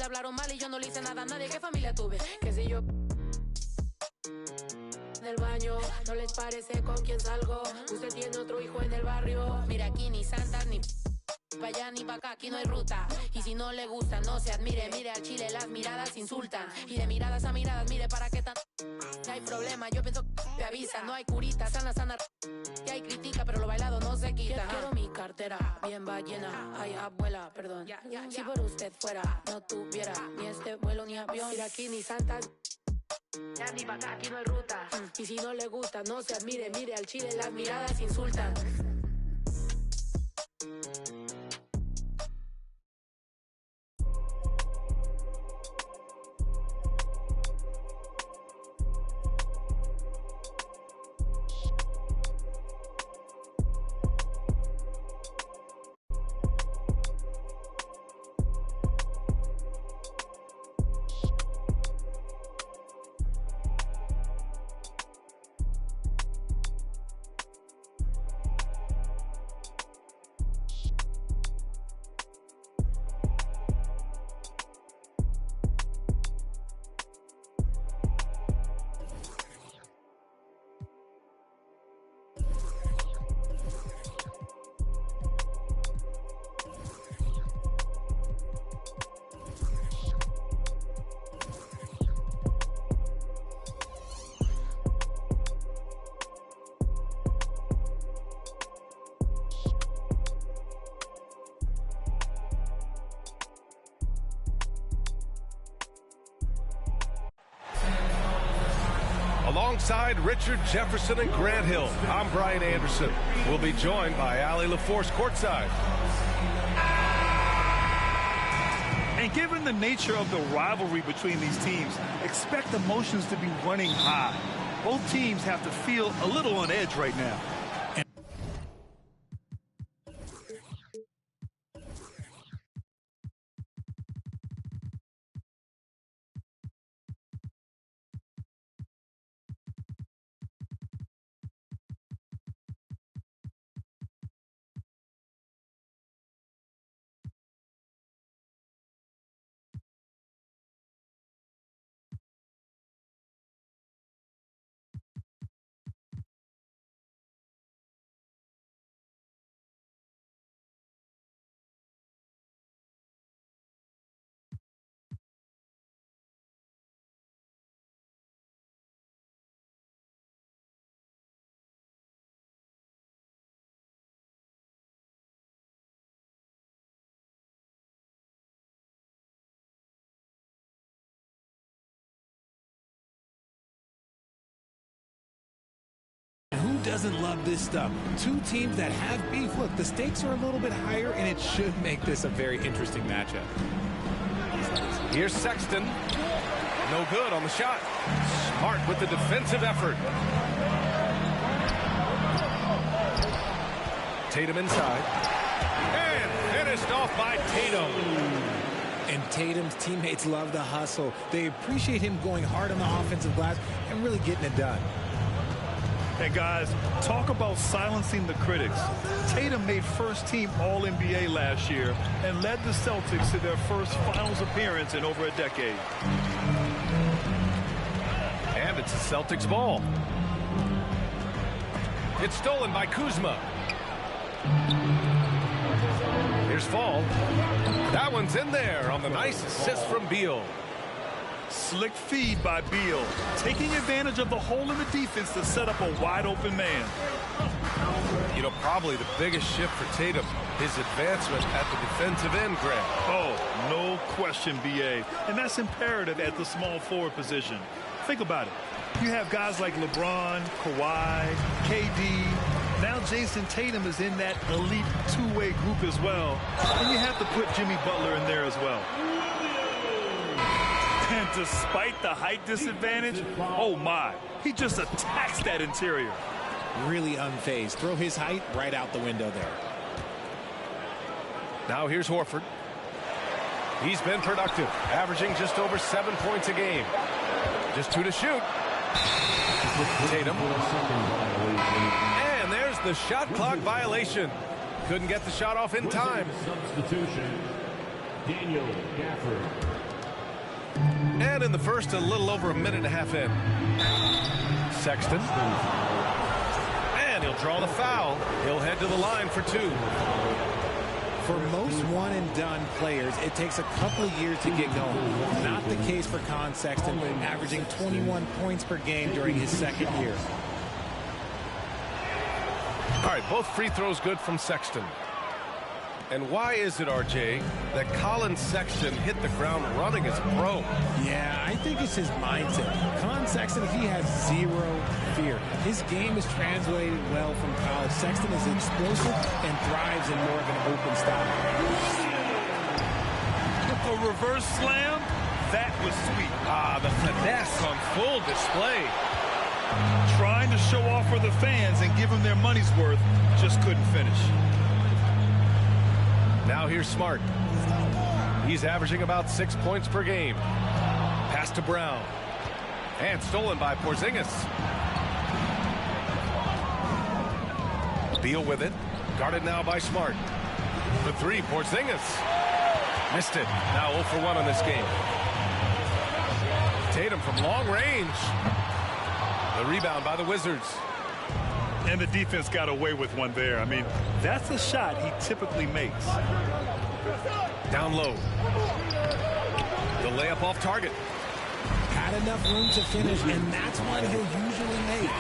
vida hablaron mal y yo no le hice nada a nadie. ¿Qué familia tuve? Que si yo del baño, no les parece con quién salgo. Usted tiene otro hijo en el barrio. Mira, aquí ni Santa ni pa' allá ni pa' acá, aquí no hay ruta. Y si no le gusta, no se admire. Mire al chile, las miradas insultan. Y de miradas a miradas, mire para qué tan hay problema. Yo pienso que te avisa. No hay curita, sana, sana. Y hay crítica, pero lo bailado no se quita. Quiero mi cartera bien ballena. Ay, abuela, perdón. Si por usted fuera, no tuviera ni este vuelo ni avión. Mira, aquí ni Santa ya ni pa' acá, aquí no hay ruta. Y si no le gusta, no se admire. Mire al chile, las miradas insultan. Alongside Richard Jefferson and Grant Hill, I'm Brian Anderson. We'll be joined by Allie LaForce courtside. And given the nature of the rivalry between these teams, expect emotions to be running high. Both teams have to feel a little on edge right now. Who doesn't love this stuff? Two teams that have beef. Look, the stakes are a little bit higher, and it should make this a very interesting matchup. Here's Sexton. No good on the shot. Smart with the defensive effort. Tatum inside. And finished off by Tatum. And Tatum's teammates love the hustle. They appreciate him going hard on the offensive glass and really getting it done. Hey, guys, talk about silencing the critics. Tatum made first-team All-NBA last year and led the Celtics to their first finals appearance in over a decade. And it's a Celtics ball. It's stolen by Kuzma. Here's Fall. That one's in there on the nice assist from Beal. Slick feed by Beal, taking advantage of the hole in the defense to set up a wide-open man. You know, probably the biggest shift for Tatum, his advancement at the defensive end, Grant. Oh, no question, B.A. And that's imperative at the small forward position. Think about it. You have guys like LeBron, Kawhi, KD. Now Jason Tatum is in that elite two-way group as well. And you have to put Jimmy Butler in there as well. And despite the height disadvantage, oh my, he just attacks that interior. Really unfazed. Throw his height right out the window there. Now here's Horford. He's been productive, averaging just over 7 points a game. Just 2 to shoot. Tatum. And there's the shot clock violation. Couldn't get the shot off in time. Substitution, Daniel Gafford. And in the first, a little over a minute and a half in. Sexton. And he'll draw the foul. He'll head to the line for 2. For most one-and-done players, it takes a couple of years to get going. Not the case for Collin Sexton, averaging 21 points per game during his second year. All right, both free throws good from Sexton. And why is it, RJ, that Collin Sexton hit the ground running as a pro? Yeah, I think it's his mindset. Collin Sexton, he has zero fear. His game is translated well from college. Sexton is explosive and thrives in more of an open style. A reverse slam, that was sweet. The finesse on full display. Trying to show off for the fans and give them their money's worth, just couldn't finish. Now here's Smart. He's averaging about 6 points per game. Pass to Brown. And stolen by Porzingis. Beal with it. Guarded now by Smart. The 3, Porzingis. Missed it. Now 0 for 1 in this game. Tatum from long range. The rebound by the Wizards. And the defense got away with one there. I mean, that's a shot he typically makes. Down low. The layup off target. Had enough room to finish, and that's one he'll usually make.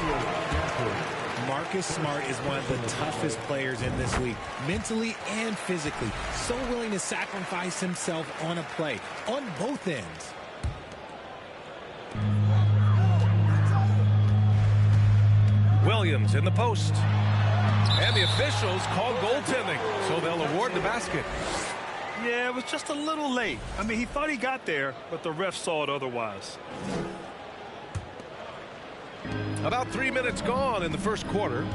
Marcus Smart is one of the toughest players in this league, mentally and physically. So willing to sacrifice himself on a play, on both ends. Williams in the post. And the officials call goaltending, so they'll award the basket. Yeah, it was just a little late. I mean, he thought he got there, but the ref saw it otherwise. About 3 minutes gone in the first quarter.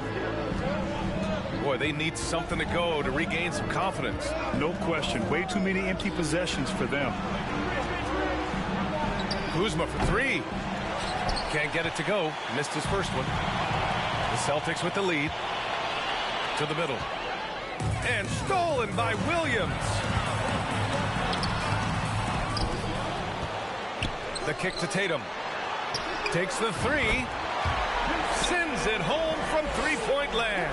Boy, they need something to go to regain some confidence. No question. Way too many empty possessions for them. Kuzma for 3. Can't get it to go. Missed his first one. The Celtics with the lead. To the middle. And stolen by Williams. The kick to Tatum. Takes the 3. Sends it home from three-point land.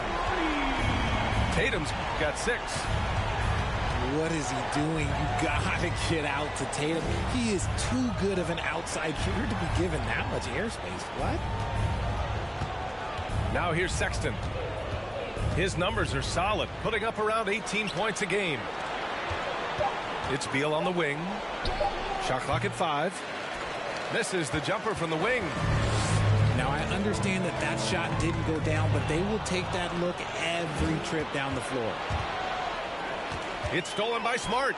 Tatum's got 6. What is he doing? You gotta get out to Tatum. He is too good of an outside shooter to be given that much airspace. What? Now here's Sexton. His numbers are solid, putting up around 18 points a game. It's Beal on the wing. Shot clock at 5. Misses the jumper from the wing. Now, I understand that that shot didn't go down, but they will take that look every trip down the floor. It's stolen by Smart.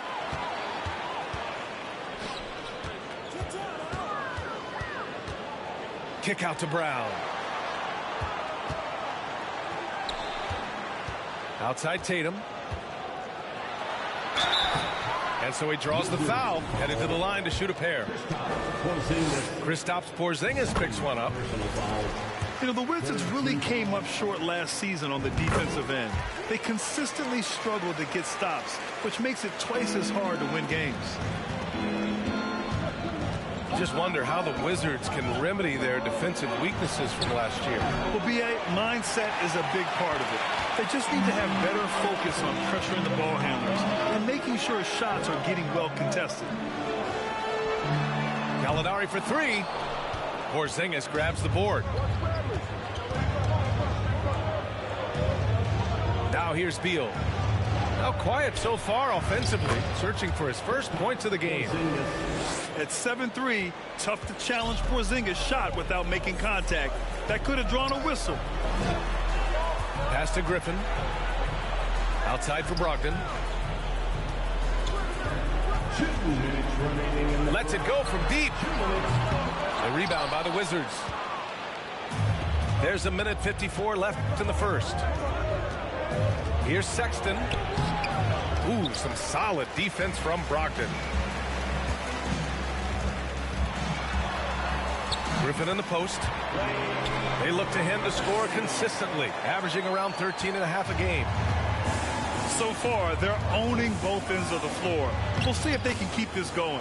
Kick out to Brown. Outside Tatum. And so he draws the foul, headed to the line to shoot a pair. Kristaps Porzingis picks one up. You know, the Wizards really came up short last season on the defensive end. They consistently struggled to get stops, which makes it twice as hard to win games. Just wonder how the Wizards can remedy their defensive weaknesses from last year. Well, B.A., mindset is a big part of it. They just need to have better focus on pressuring the ball handlers and making sure shots are getting well contested. Gallinari for 3. Porzingis grabs the board. Now here's Beal. Now quiet so far offensively, searching for his first points of the game. At 7-3, tough to challenge Porzingis' shot without making contact. That could have drawn a whistle. Pass to Griffin. Outside for Brogdon. Lets it go from deep. The rebound by the Wizards. There's a minute 54 left in the first. Here's Sexton. Ooh, some solid defense from Brogdon. Griffin in the post. They look to him to score consistently, averaging around 13.5 a game. So far, they're owning both ends of the floor. We'll see if they can keep this going.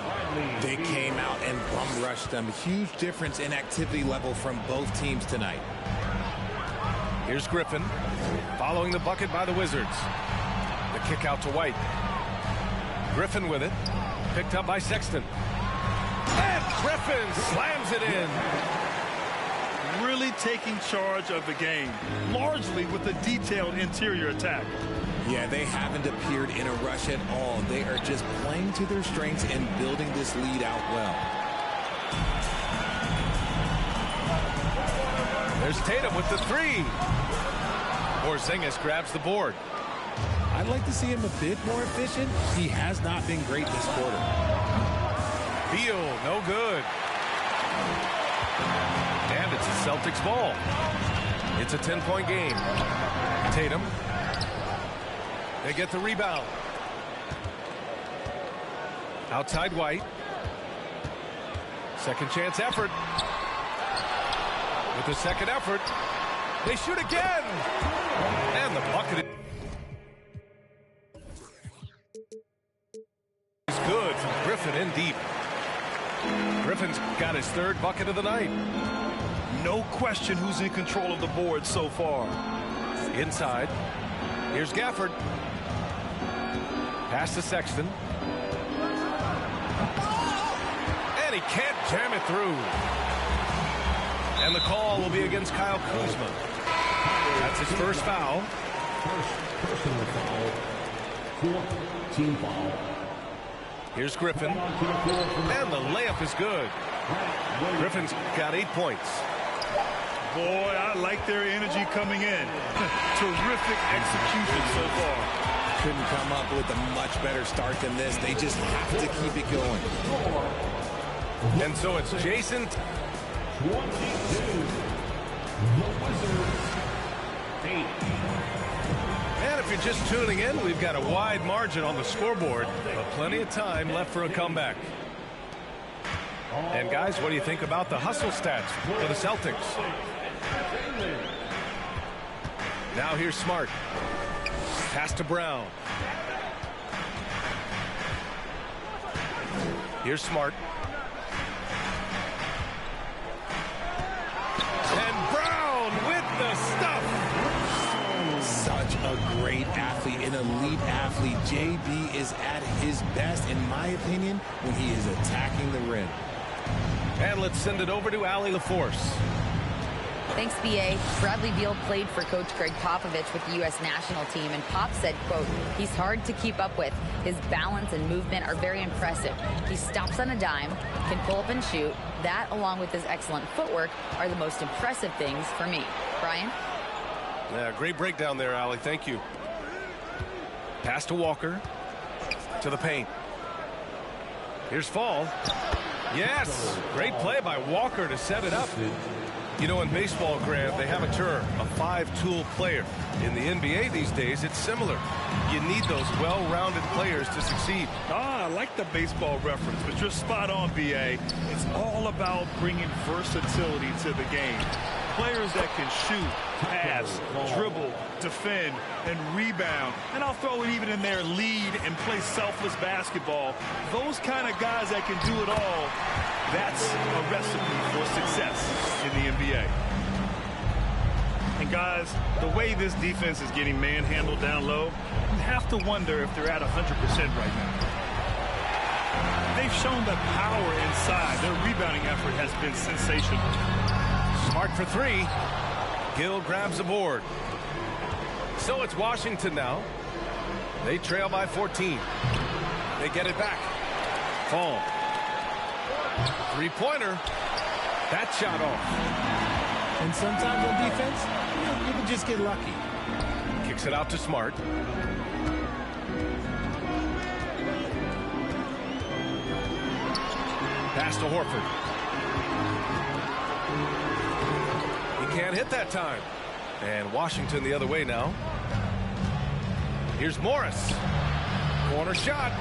They came out and bum rushed them. Huge difference in activity level from both teams tonight. Here's Griffin, following the bucket by the Wizards. The kick out to White. Griffin with it, picked up by Sexton. And Griffin slams it in. Really taking charge of the game, largely with a detailed interior attack. Yeah, they haven't appeared in a rush at all. They are just playing to their strengths and building this lead out well. There's Tatum with the three. Porzingis grabs the board. I'd like to see him a bit more efficient. He has not been great this quarter. Beal, no good. And it's a Celtics ball. It's a 10-point game. Tatum. They get the rebound. Outside White. Second chance effort. With the second effort, they shoot again. And the bucket is good from Griffin in deep. Griffin's got his third bucket of the night. No question who's in control of the board so far. Inside. Here's Gafford. Pass to Sexton. And he can't jam it through. And the call will be against Kyle Kuzma. That's his first foul. Personal foul. Team foul. Here's Griffin. And the layup is good. Griffin's got 8 points. Boy, I like their energy coming in. Terrific execution so far. Couldn't come up with a much better start than this. They just have to keep it going. And so it's Jason. 22. The Wizards. 8. And if you're just tuning in, we've got a wide margin on the scoreboard, but plenty of time left for a comeback. And guys, what do you think about the hustle stats for the Celtics? Now here's Smart. Pass to Brown. Here's Smart. And Brown with the stuff. Such a great athlete, an elite athlete. JB is at his best, in my opinion, when he is attacking the rim. And let's send it over to Allie LaForce. Thanks, B.A. Bradley Beal played for Coach Greg Popovich with the U.S. national team, and Pop said, quote, he's hard to keep up with. His balance and movement are very impressive. He stops on a dime, can pull up and shoot. That, along with his excellent footwork, are the most impressive things for me. Brian? Yeah, great breakdown there, Allie. Thank you. Pass to Walker. To the paint. Here's Fall. Yes, great play by Walker to set it up. You know, in baseball, Grant, they have a term, a five-tool player. In the NBA these days, it's similar. You need those well-rounded players to succeed. I like the baseball reference, but you're spot on, B.A. It's all about bringing versatility to the game. Players that can shoot, pass, dribble, defend, and rebound. And I'll throw it even in there, lead and play selfless basketball. Those kind of guys that can do it all, that's a recipe for success in the NBA. And guys, the way this defense is getting manhandled down low, you have to wonder if they're at 100% right now. They've shown the power inside. Their rebounding effort has been sensational. Smart for three. Gill grabs the board. So it's Washington now. They trail by 14. They get it back. Fall. Three-pointer. That shot off. And sometimes on defense, you can just get lucky. Kicks it out to Smart. Pass to Horford. He can't hit that time. And Washington the other way now. Here's Morris. Corner shot.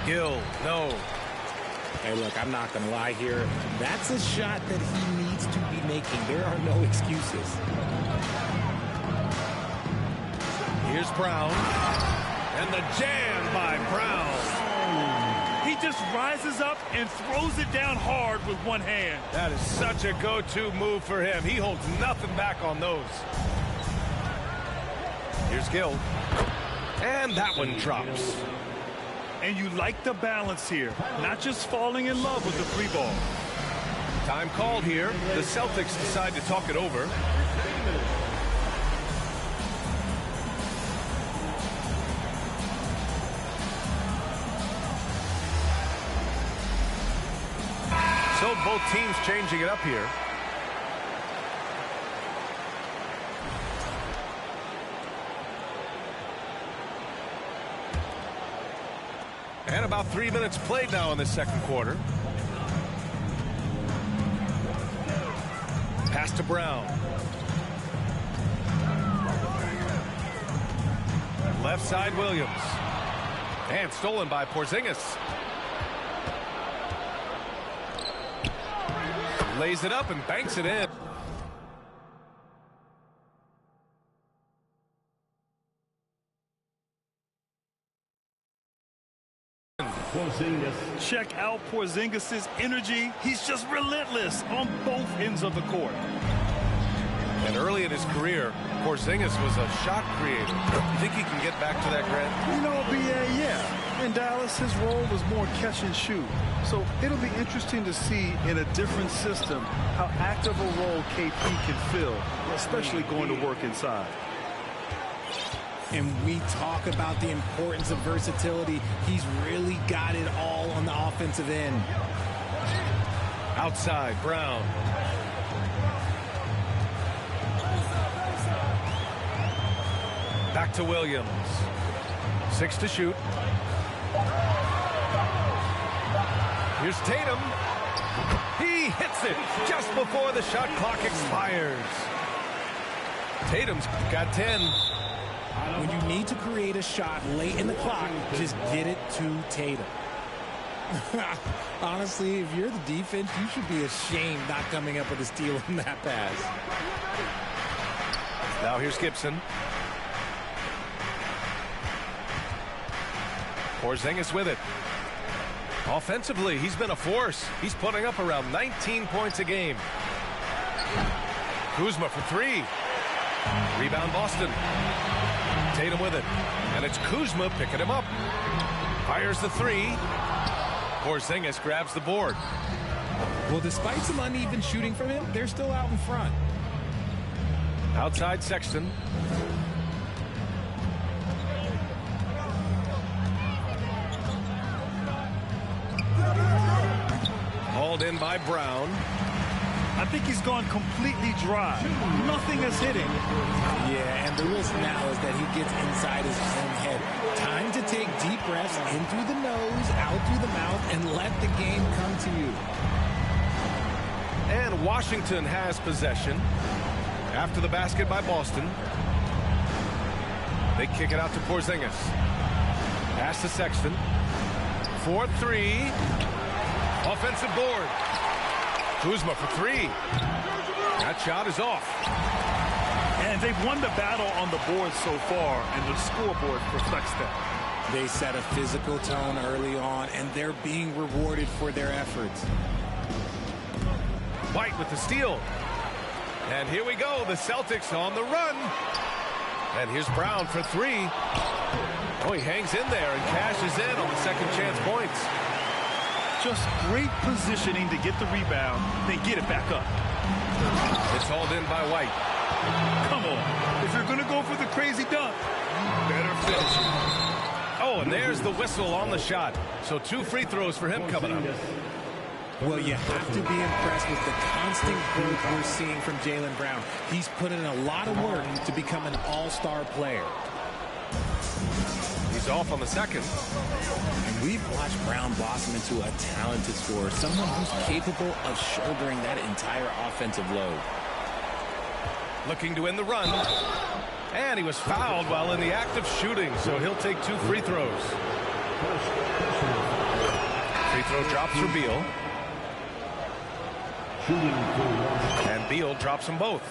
Gill, no. Hey, look, I'm not going to lie here. That's a shot that he needs to be making. There are no excuses. Here's Brown. And the jam by Brown. He just rises up and throws it down hard with one hand. That is such a go-to move for him. He holds nothing back on those. Here's Gill. And that one drops. And you like the balance here. Not just falling in love with the free ball. Time called here. The Celtics decide to talk it over. So both teams changing it up here. And about 3 minutes played now in the second quarter. Pass to Brown. Left side Williams. And stolen by Porzingis. Lays it up and banks it in. Check out Porzingis' energy. He's just relentless on both ends of the court. And early in his career, Porzingis was a shot creator. You think he can get back to that, Grant? You know, BA, yeah. In Dallas, his role was more catch and shoot. So it'll be interesting to see in a different system how active a role KP can fill, especially going to work inside. And we talk about the importance of versatility. He's really got it all on the offensive end. Outside, Brown. Back to Williams. 6 to shoot. Here's Tatum. He hits it just before the shot clock expires. Tatum's got 10. When you need to create a shot late in the clock, just get it to Tatum. Honestly, if you're the defense, you should be ashamed not coming up with a steal in that pass. Now here's Gibson. Porzingis with it. Offensively, he's been a force. He's putting up around 19 points a game. Kuzma for 3. Rebound Boston. Tatum with it. And it's Kuzma picking him up. Fires the 3. Porzingis grabs the board. Well, despite some uneven shooting from him, they're still out in front. Outside Sexton. Hauled in by Brown. I think he's gone completely dry. Nothing is hitting. Yeah, and the risk now is that he gets inside his own head. Time to take deep breaths in through the nose, out through the mouth, and let the game come to you. And Washington has possession. After the basket by Boston. They kick it out to Porzingis. Pass to Sexton. 4-3. Offensive board. Kuzma for 3. That shot is off. And they've won the battle on the board so far, and the scoreboard reflects that. They set a physical tone early on, and they're being rewarded for their efforts. White with the steal. And here we go. The Celtics on the run. And here's Brown for 3. Oh, he hangs in there and cashes in on the second chance points. Just great positioning to get the rebound, then get it back up. It's hauled in by White. Come on. If you're going to go for the crazy dunk, better finish it. Oh, and there's the whistle on the shot. So 2 free throws for him coming up. Well, you have to be impressed with the constant growth we're seeing from Jaylen Brown. He's put in a lot of work to become an all-star player. He's off on the second. And we've watched Brown blossom into a talented scorer, someone who's capable of shouldering that entire offensive load. Looking to win the run. And he was fouled while in the act of shooting, so he'll take 2 free throws. Free throw drops for Beal. And Beal drops them both.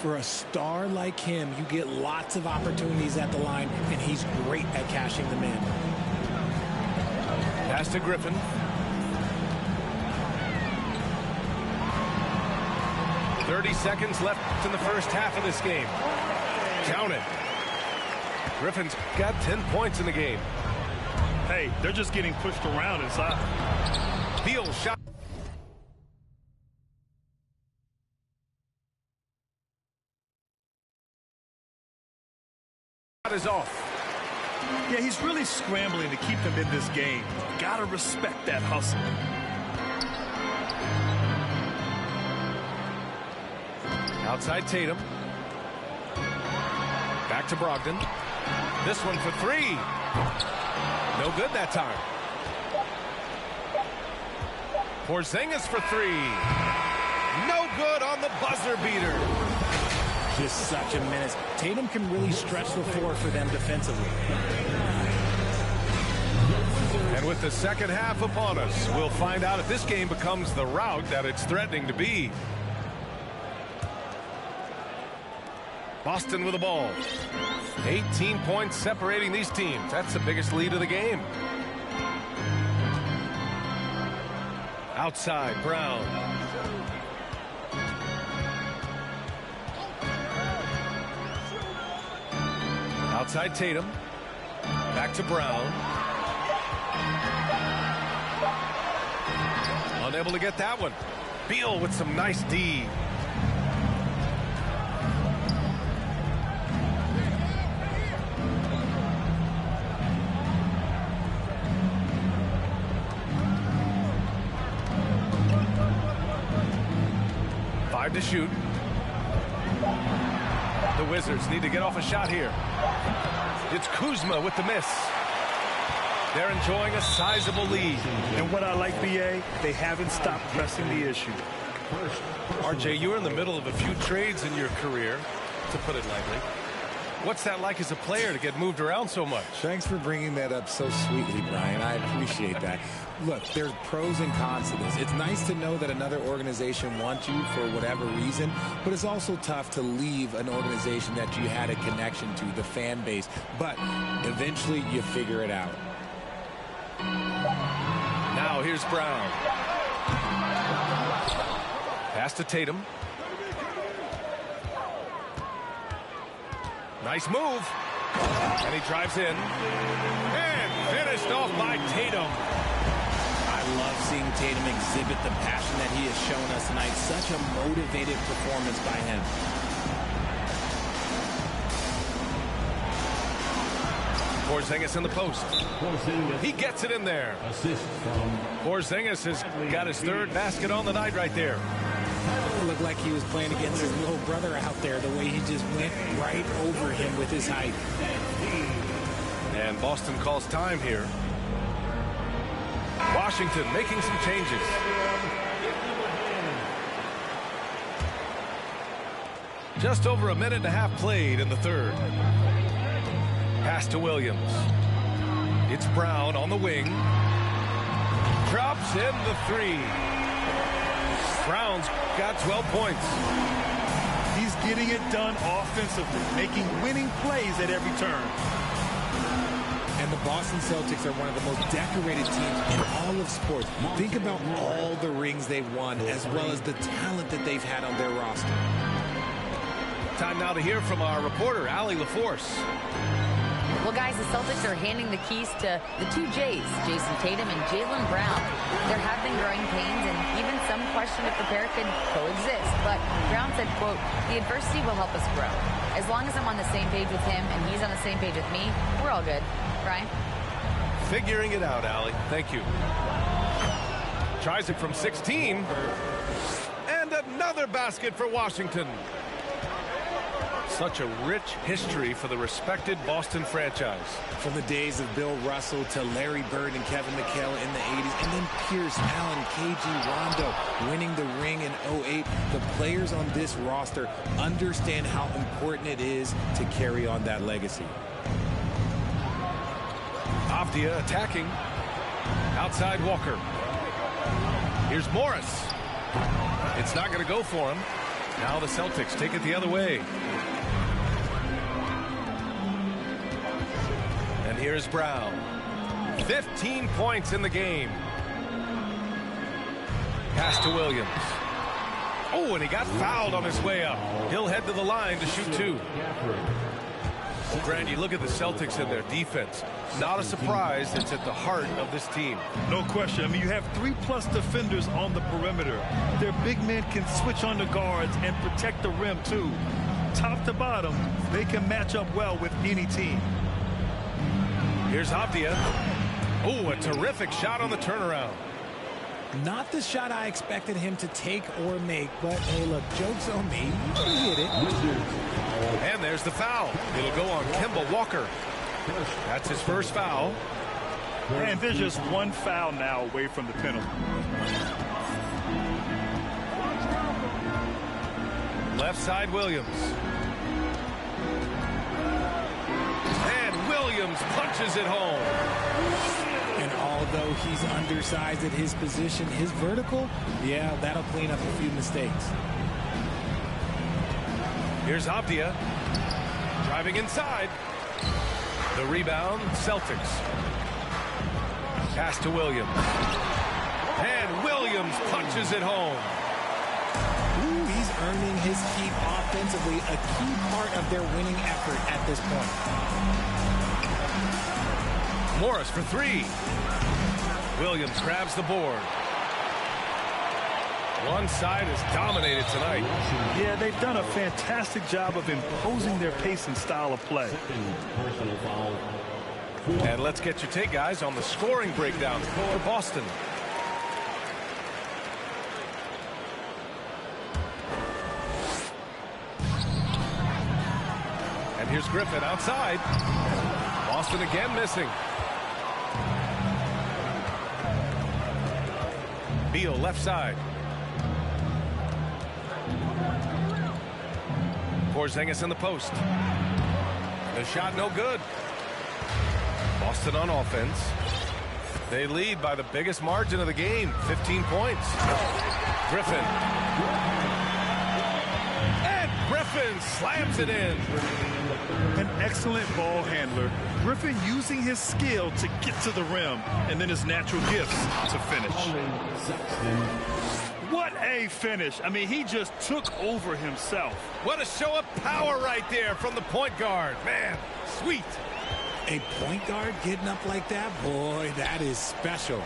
For a star like him, you get lots of opportunities at the line, and he's great at cashing them in. Pass to Griffin. .30 seconds left in the first half of this game. Count it. Griffin's got 10 points in the game. Hey, they're just getting pushed around inside. Beal shot. Is off. Yeah, he's really scrambling to keep them in this game. Gotta respect that hustle. Outside Tatum. Back to Brogdon. This one for three. No good that time. Porzingis for three. No good on the buzzer beater. Just such a menace. Tatum can really stretch the floor for them defensively. And with the second half upon us, we'll find out if this game becomes the rout that it's threatening to be. Boston with the ball. 18 points separating these teams. That's the biggest lead of the game. Outside, Brown. Outside Tatum. Back to Brown. Unable to get that one. Beal with some nice D. To shoot. The Wizards need to get off a shot here. It's Kuzma with the miss. They're enjoying a sizable lead. And what I like, BA, they haven't stopped pressing the issue. RJ, you're in the middle of a few trades in your career, to put it lightly. What's that like as a player to get moved around so much? Thanks for bringing that up so sweetly, Brian. I appreciate that. Look, there's pros and cons to this. It's nice to know that another organization wants you for whatever reason, but it's also tough to leave an organization that you had a connection to, the fan base. But eventually you figure it out. Now here's Brown. Pass to Tatum. Nice move. And he drives in. And finished off by Tatum. I love seeing Tatum exhibit the passion that he has shown us tonight. Such a motivated performance by him. Porzingis in the post. He gets it in there. Porzingis has got his third basket on the night right there. It looked like he was playing against his little brother out there, the way he just went right over him with his height. And Boston calls time here. Washington making some changes. Just over a minute and a half played in the third. Pass to Williams. It's Brown on the wing. Drops in the three. Brown's got 12 points. He's getting it done offensively, making winning plays at every turn. And the Boston Celtics are one of the most decorated teams in all of sports. Think about all the rings they've won, as well as the talent that they've had on their roster. Time now to hear from our reporter, Allie LaForce. Well, guys, the Celtics are handing the keys to the two J's, Jason Tatum and Jaylen Brown. There have been growing pains, and even some question if the pair could coexist. But Brown said, quote, "The adversity will help us grow. As long as I'm on the same page with him and he's on the same page with me, we're all good." Brian? Figuring it out, Allie. Thank you. Tries it from 16. And another basket for Washington. Such a rich history for the respected Boston franchise. From the days of Bill Russell to Larry Bird and Kevin McHale in the 80s, and then Pierce, Allen, KG, Rondo winning the ring in 08. The players on this roster understand how important it is to carry on that legacy. Avdia attacking. Outside Walker. Here's Morris. It's not going to go for him. Now the Celtics take it the other way. And here's Brown. 15 points in the game. Pass to Williams. Oh, and he got fouled on his way up. He'll head to the line to shoot two. Well, Grant, you look at the Celtics and their defense. Not a surprise. It's at the heart of this team. No question. I mean, you have 3+ defenders on the perimeter. Their big men can switch on the guards and protect the rim, too. Top to bottom, they can match up well with any team. Here's Avdia. Oh, a terrific shot on the turnaround. Not the shot I expected him to take or make, but hey, look, joke's on me. He hit it. And there's the foul. It'll go on Kemba Walker. That's his first foul. And there's just one foul now away from the penalty. Left side, Williams. And Williams punches it home. And although he's undersized at his position, his vertical, yeah, that'll clean up a few mistakes. Here's Avdia. Driving inside. The rebound, Celtics. Pass to Williams. And Williams punches it home. Ooh, he's earning his keep offensively, a key part of their winning effort at this point. Morris for three. Williams grabs the board. One side is dominated tonight. Yeah, they've done a fantastic job of imposing their pace and style of play. And let's get your take, guys, on the scoring breakdown for Boston. And here's Griffin outside. Boston again missing. Beal left side. Porzingis in the post. The shot no good. Boston on offense. They lead by the biggest margin of the game, 15 points. Griffin. And Griffin slams it in. An excellent ball handler. Griffin using his skill to get to the rim, and then his natural gifts to finish. What a finish. I mean, he just took over himself. What a show of power right there from the point guard. Man, sweet. A point guard getting up like that? Boy, that is special.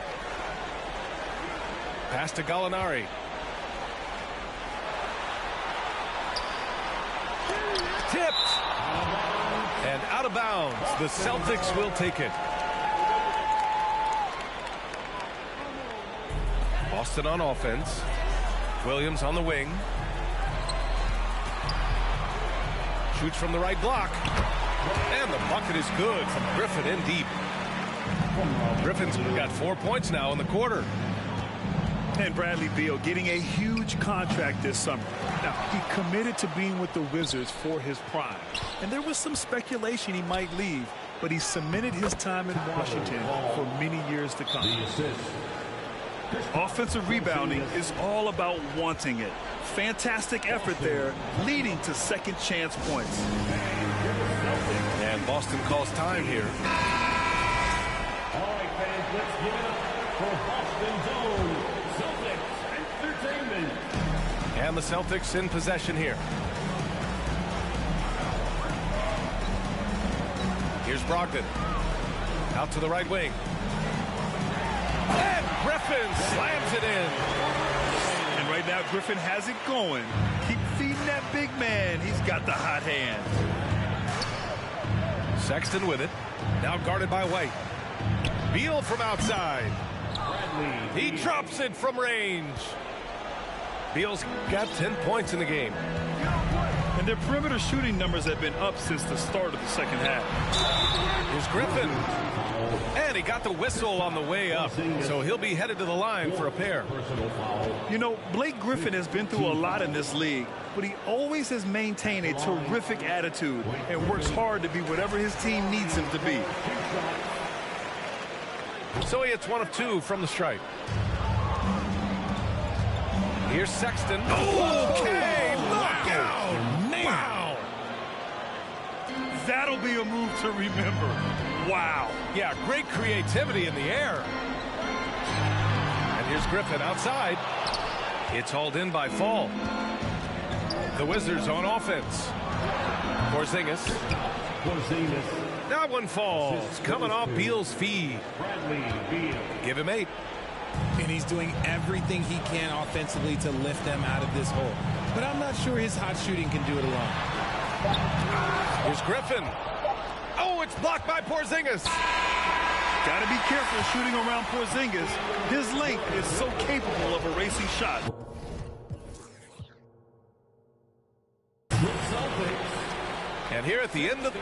Pass to Gallinari. Tipped. And out of bounds. The Celtics will take it. Boston on offense. Williams on the wing. Shoots from the right block. And the bucket is good from Griffin in deep. Griffin's got 4 points now in the quarter. And Bradley Beal getting a huge contract this summer. Now, he committed to being with the Wizards for his prime. And there was some speculation he might leave, but he cemented his time in Washington for many years to come. Offensive rebounding is all about wanting it. Fantastic effort there, leading to second chance points. And Boston calls time here. All right, fans, let's give it up for Boston's own Celtics Entertainment. And the Celtics in possession here. Here's Brogdon. Out to the right wing. And Griffin slams it in. And right now, Griffin has it going. Keep feeding that big man. He's got the hot hand. Sexton with it. Now guarded by White. Beal from outside. He drops it from range. Beal's got 10 points in the game. And their perimeter shooting numbers have been up since the start of the second half. Here's Griffin. And he got the whistle on the way up. So he'll be headed to the line for a pair. You know, Blake Griffin has been through a lot in this league, but he always has maintained a terrific attitude and works hard to be whatever his team needs him to be. So he hits 1 of 2 from the stripe. Here's Sexton. Okay, slam. Wow. That'll be a move to remember. Wow. Yeah, great creativity in the air. And here's Griffin outside. It's hauled in by Fall. The Wizards on offense. Porzingis. That one falls. Coming off Beal's feed. Give him 8. And he's doing everything he can offensively to lift them out of this hole. But I'm not sure his hot shooting can do it alone. Here's Griffin. Oh, it's blocked by Porzingis. Got to be careful shooting around Porzingis. His length is so capable of a racing shot. And here at the end of the...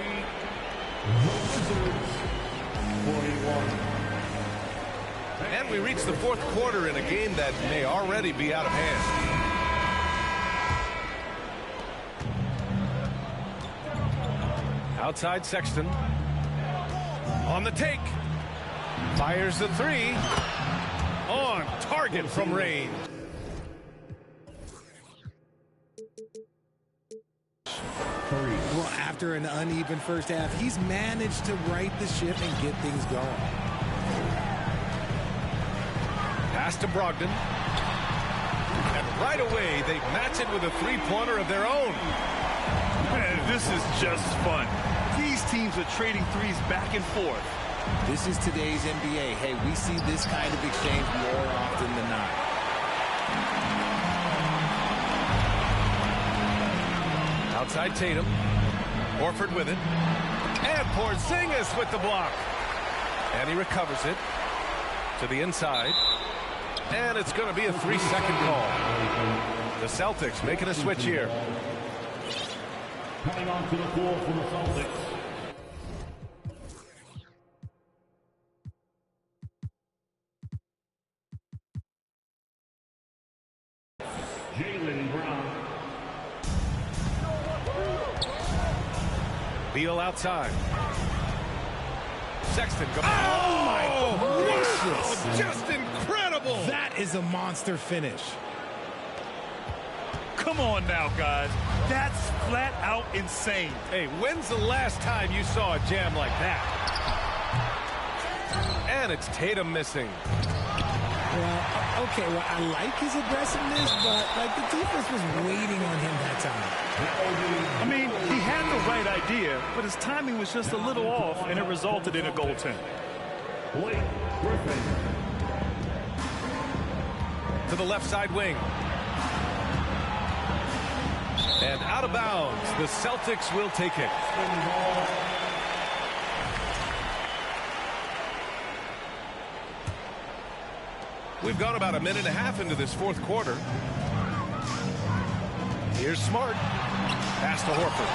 And we reach the fourth quarter in a game that may already be out of hand. Outside Sexton. On the take. Fires the 3. On target from range. Well, after an uneven first half, he's managed to right the ship and get things going. Pass to Brogdon. And right away, they match it with a three-pointer of their own. Man, this is just fun. These teams are trading threes back and forth. This is today's NBA. Hey, we see this kind of exchange more often than not. Outside Tatum. Horford with it. And Porzingis with the block. And he recovers it to the inside. And it's going to be a 3-second call. The Celtics making a switch here. Coming onto the floor for the Celtics. Jaylen Brown. Beal outside. Sexton goes. Oh, my gracious. Just incredible. That is a monster finish. Come on now, guys. That's flat out insane. Hey, when's the last time you saw a jam like that? And it's Tatum missing. Well, okay, well, I like his aggressiveness, but, like, the defense was waiting on him that time. I mean, he had the right idea, but his timing was just a little off, and it resulted in a goaltend. Blake Griffin. To the left side wing. And out of bounds, the Celtics will take it. We've gone about a minute and a half into this fourth quarter. Here's Smart. Pass to Horford.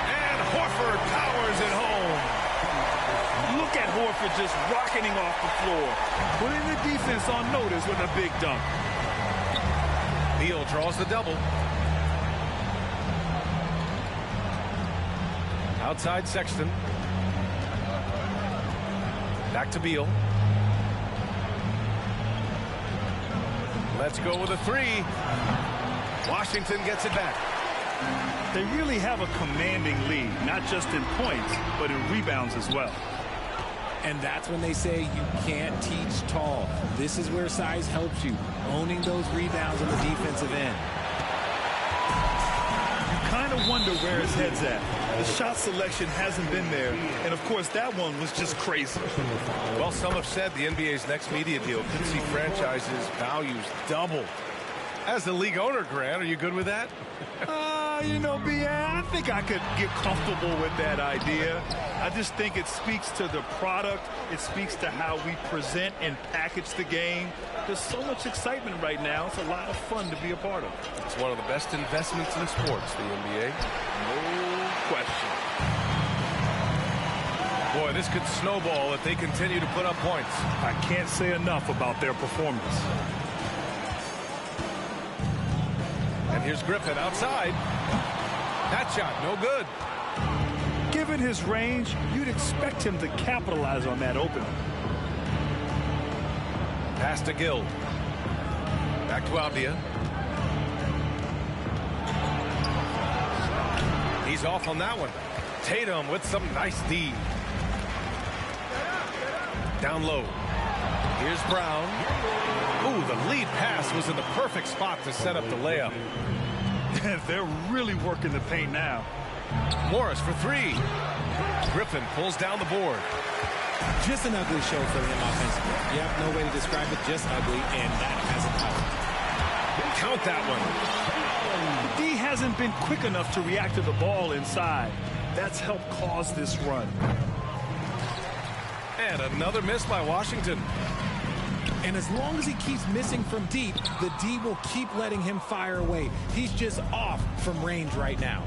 And Horford powers it home. Look at Horford just rocketing off the floor, putting the defense on notice with a big dunk. Beal draws the double. Outside Sexton. Back to Beal. Let's go with a 3. Washington gets it back. They really have a commanding lead, not just in points, but in rebounds as well. And that's when they say you can't teach tall. This is where size helps you, owning those rebounds on the defensive end. You kind of wonder where his head's at. The shot selection hasn't been there, and of course that one was just crazy. Well, some have said the NBA's next media deal could see franchises' values double. As the league owner, Grant, are you good with that? You know, B.A., I think I could get comfortable with that idea. I just think it speaks to the product. It speaks to how we present and package the game. There's so much excitement right now. It's a lot of fun to be a part of. It's one of the best investments in sports, the NBA. No question. Boy, this could snowball if they continue to put up points. I can't say enough about their performance. And here's Griffin outside. That shot, no good. Given his range, you'd expect him to capitalize on that opening. Pass to Gill. Back to Avdia. He's off on that one. Tatum with some nice D. Down low. Here's Brown. Ooh, the lead pass was in the perfect spot to set up the layup. They're really working the paint now. Morris for three. Griffin pulls down the board. Just an ugly show for him offensively. Yep, no way to describe it, just ugly, and that hasn't helped. Count that one. D hasn't been quick enough to react to the ball inside. That's helped cause this run. And another miss by Washington. And as long as he keeps missing from deep, the D will keep letting him fire away. He's just off from range right now.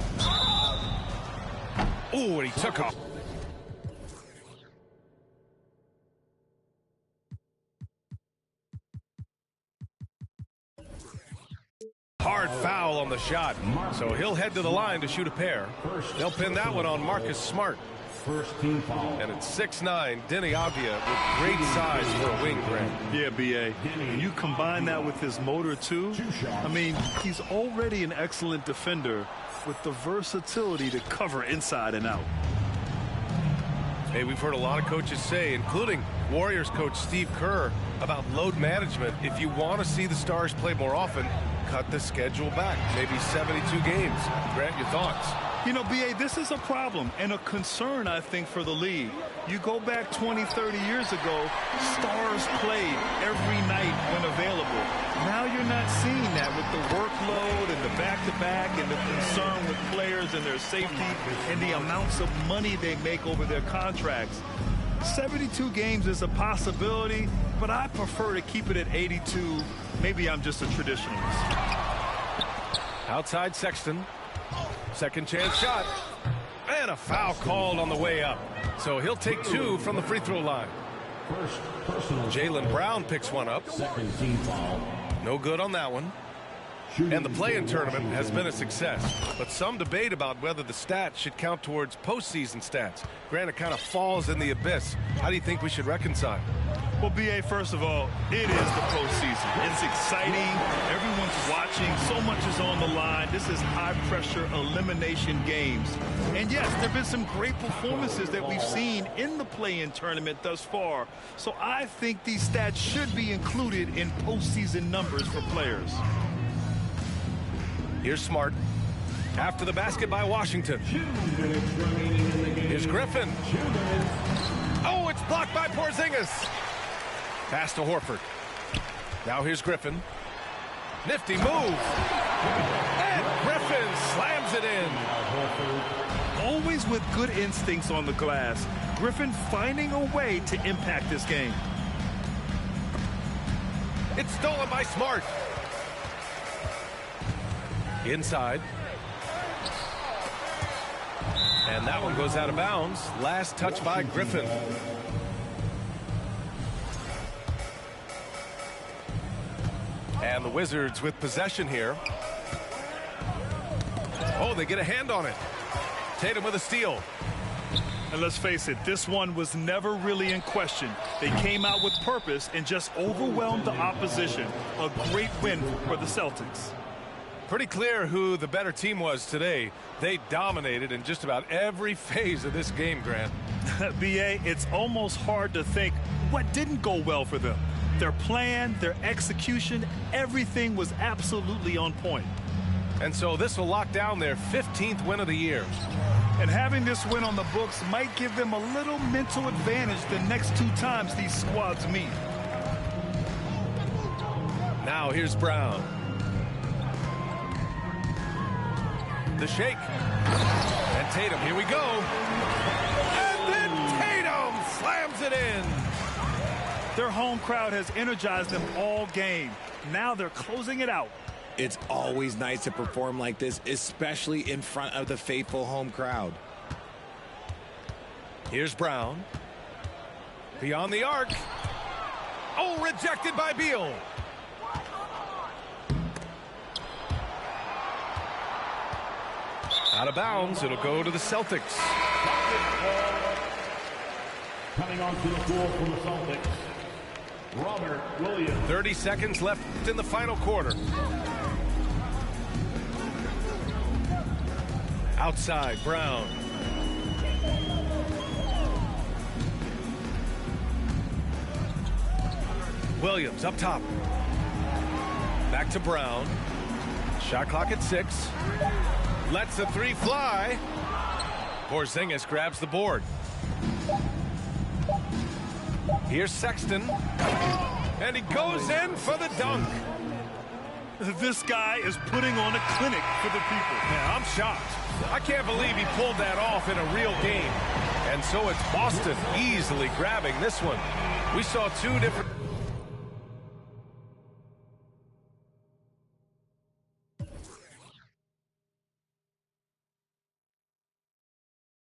Ooh, and he took off. Hard foul on the shot, so he'll head to the line to shoot a pair. They'll pin that one on Marcus Smart. First team foul. And it's 6'9", Denny Avdia with great size for a wing, Grant. Yeah, B.A. When you combine that with his motor, too, I mean, he's already an excellent defender with the versatility to cover inside and out. Hey, we've heard a lot of coaches say, including Warriors coach Steve Kerr, about load management. If you want to see the Stars play more often, cut the schedule back, maybe 72 games. Grant, your thoughts? You know, B.A., this is a problem and a concern, I think, for the league. You go back 20, 30 years ago, Stars played every night when available. Now you're not seeing that with the workload and the back-to-back and the concern with players and their safety and the amounts of money they make over their contracts. 72 games is a possibility, but I prefer to keep it at 82. Maybe I'm just a traditionalist. Outside Sexton. Second chance shot. And a foul called on the way up. So he'll take two from the free throw line. First personal. Jaylen Brown picks one up. Second team foul. No good on that one. And the play-in tournament has been a success, but some debate about whether the stats should count towards postseason stats. Grant, it kind of falls in the abyss. How do you think we should reconcile? Well, B.A., first of all, it is the postseason. It's exciting. Everyone's watching. So much is on the line. This is high-pressure elimination games. And, yes, there have been some great performances that we've seen in the play-in tournament thus far. So I think these stats should be included in postseason numbers for players. Here's Smart. After the basket by Washington. 2 minutes remaining in the game. Here's Griffin. 2 minutes. Oh, it's blocked by Porzingis. Pass to Horford. Now here's Griffin. Nifty move. And Griffin slams it in. Always with good instincts on the glass. Griffin finding a way to impact this game. It's stolen by Smart. Inside. And that one goes out of bounds. Last touch by Griffin. And the Wizards with possession here. Oh, they get a hand on it. Tatum with a steal. And let's face it, this one was never really in question. They came out with purpose and just overwhelmed the opposition. A great win for the Celtics. Pretty clear who the better team was today. They dominated in just about every phase of this game, Grant. B.A., it's almost hard to think what didn't go well for them. Their plan, their execution, everything was absolutely on point. And so this will lock down their 15th win of the year. And having this win on the books might give them a little mental advantage the next 2 times these squads meet. Now here's Brown. The shake. And Tatum, here we go. And then Tatum slams it in. Their home crowd has energized them all game. Now they're closing it out. It's always nice to perform like this, especially in front of the faithful home crowd. Here's Brown. Beyond the arc. Oh, rejected by Beal. Out of bounds. It'll go to the Celtics. Coming onto the floor for the Celtics, Robert Williams. 30 seconds left in the final quarter. Outside, Brown. Williams up top. Back to Brown. Shot clock at 6. Lets the 3 fly. Porzingis grabs the board. Here's Sexton. And he goes in for the dunk. This guy is putting on a clinic for the people. Yeah, I'm shocked. I can't believe he pulled that off in a real game. And so it's Boston easily grabbing this one. We saw 2 different...